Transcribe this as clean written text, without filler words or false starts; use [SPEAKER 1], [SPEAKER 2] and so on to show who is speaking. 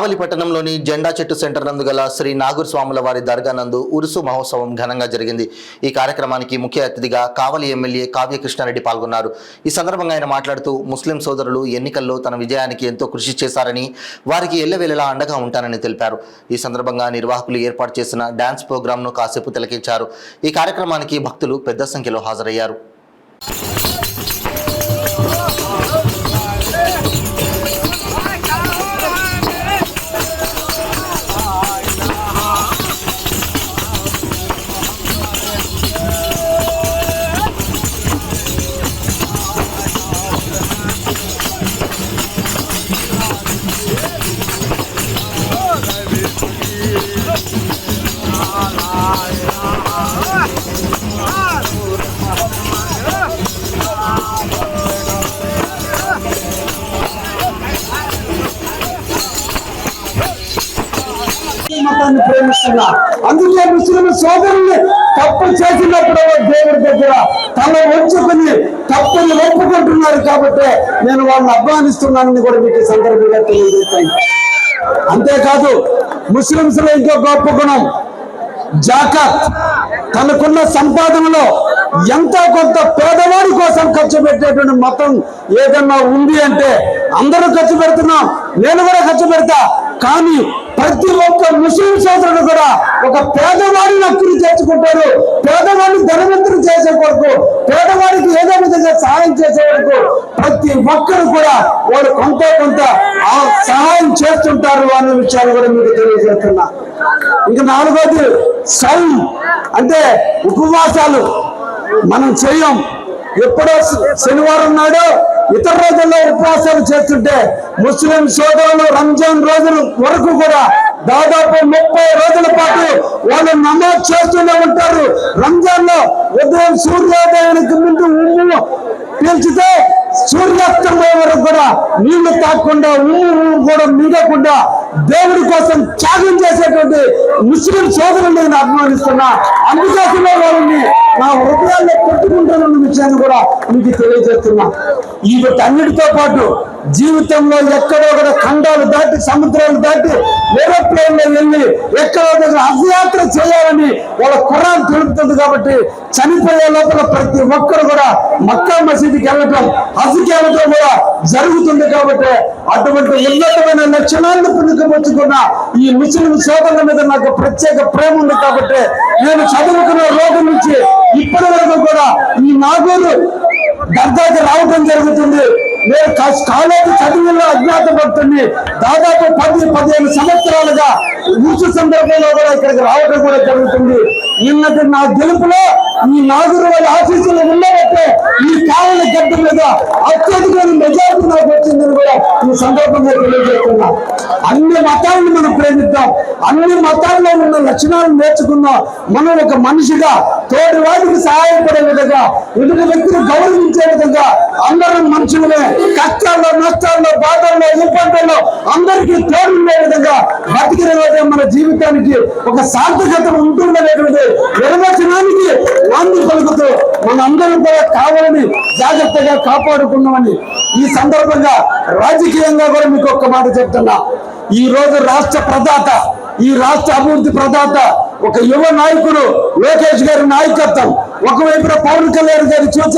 [SPEAKER 1] కావలి పట్టణంలోని జెండా చెట్టు సెంటర్ నందు గల శ్రీ నాగూర్ స్వాముల వారి దర్గా నందు ఉరుసు మహోత్సవం ఘనంగా జరిగింది। ఈ కార్యక్రమానికి ముఖ్య అతిథిగా కావలి ఎమ్మెల్యే కావ్య కృష్ణారెడ్డి పాల్గొన్నారు। ఈ సందర్భంగా ఆయన మాట్లాడుతూ ముస్లిం సోదరులు ఎన్నికల్లో తన విజయానికి ఎంతో కృషి చేశారని, వారికి ఎల్లవేళలా అండగా ఉంటానని తెలిపారు। ఈ సందర్భంగా నిర్వాహకులు ఏర్పాటు చేసిన డాన్స్ ప్రోగ్రాంను కాసేపు తిలకించారు। ఈ కార్యక్రమానికి భక్తులు పెద్ద సంఖ్యలో హాజరయ్యారు।
[SPEAKER 2] మతాన్ని ప్రేమిస్తున్నా, అందుకే ముస్లిం సోదరుల్ని తప్పు చేసినప్పుడు దేవుడి దగ్గర తల వంచుకుని తప్పుని ఒప్పుకుంటున్నారు కాబట్టి నేను వాళ్ళని ఆహ్వానిస్తున్నానని కూడా మీకు సందర్భంగా తెలియజేస్తాను। అంతేకాదు ముస్లింస్ లో ఇంకో గొప్ప గుణం జాకాత్, తనకున్న సంపాదనలో ఎంతో కొంత పేదవాడి కోసం ఖర్చు పెట్టేటువంటి మతం ఏదన్నా ఉంది అంటే అందరూ ఖర్చు పెడుతున్నాం, నేను కూడా ఖర్చు పెడతా, కానీ ప్రతి ఒక్క ముస్లిం సోదరుడు కూడా ఒక పేదవాడిని హక్కుని చేర్చుకుంటారు। పేదవాడిని ధనవంతులు చేసే కొరకు, పేదవాడికి ఏదో విధంగా సహాయం చేసే వరకు ప్రతి ఒక్కరు కూడా వాళ్ళు కొంత సహాయం చేస్తుంటారు అనే విషయాలు కూడా మీకు తెలియజేస్తున్నా। ఇంకా నాలుగోది సౌం, అంటే ఉపవాసాలు మనం చేయం। ఎప్పుడో శనివారం నాడు ఇతర రోజుల్లో ఉపవాసాలు చేస్తుంటే ముస్లిం సోదరులు రంజాన్ రోజుల వరకు కూడా దాదాపు 30 రోజుల పాటు వాళ్ళు నమాజ్ చేస్తూనే ఉంటారు। రంజాన్ లో ఉదయం సూర్యోదయానికి ముందు ఉమ్ము పీల్చితే సూర్యాస్తమయం వరకు కూడా నీళ్లు తాగకుండా ఉమ్ము కూడా మింగకుండా దేవుడి కోసం త్యాగం చేసేటువంటి ముస్లిం సోదరులు నేను అభిమానిస్తున్నా। అందుకోసమే వాళ్ళని నా హృదయాల్లో పెట్టుకుంటానన్న విషయాన్ని కూడా మీకు తెలియజేస్తున్నా। వీటన్నిటితో పాటు జీవితంలో ఎక్కడో కూడా ఖండాలు దాటి సముద్రాలు దాటి ఏరోప్లేన్ లో వెళ్ళి ఎక్కడో దగ్గర హజ్యాత్ర చేయాలని వాళ్ళ ఖురాన్ తెలుపుతుంది కాబట్టి చనిపోయే లోపల ప్రతి ఒక్కరు కూడా మక్కా మసీదుకి వెళ్ళటం, హజ్కి వెళ్ళటం కూడా జరుగుతుంది కాబట్టి అటువంటి ఉన్నతమైన లక్షణాలను పుణుకుపుచ్చుకున్న ఈ ముస్లిం సోదరుల మీద నాకు ప్రత్యేక ప్రేమ ఉంది కాబట్టి నేను చదువుకున్న రోజు నుంచి ఇప్పటి వరకు కూడా ఈ నాగూరు దర్గాకి రావడం జరుగుతుంది। నేను కాలేజీ చదువుల్లో అజ్ఞాత భక్తుడిని, దాదాపు 10-15 సంవత్సరాలుగా ఊసు సందర్భంలో కూడా ఇక్కడికి రావడం కూడా జరుగుతుంది। నిన్నటి నా గెలుపులో ఈ నాగూరు వాళ్ళ ఆఫీసులు ఉండబట్టే ఈ కావలి గడ్డ మీద అత్యధికమైన మెజారిటీ నాకు వచ్చిందని కూడా ఈ సందర్భంగా తెలియజేస్తున్నా। అన్ని మతాలను మనం ప్రేమిద్దాం, అన్ని మతాల్లో ఉన్న లక్షణాలను నేర్చుకుందాం। మనం ఒక మనిషిగా తోటి వాటికి సహాయపడే విధంగా, ఎదుటి వ్యక్తిని గౌరవించే విధంగా, అందరం మనుషులమే, కష్టాల్లో నష్టాల్లో బాధల్లో ఇబ్బందుల్లో అందరికీ తోడుండే విధంగా బతికిన రోజే మన జీవితానికి ఒక సార్థకత ఉంటుందనేటువంటి నిర్వచనానికి నాంది పలుకుతూ మన అందరం కూడా కావాలని జాగ్రత్తగా కాపాడుకున్నామని ఈ సందర్భంగా రాజకీయంగా కూడా మీకు ఒక్క మాట చెప్తున్నా। ఈ రోజు రాష్ట్ర ప్రదాత, ఈ రాష్ట్ర అభివృద్ధి ప్రదాత ఒక యువ నాయకుడు లోకేష్ గారి నాయకత్వం, ఒకవైపున పవన్ కళ్యాణ్ గారి సూచన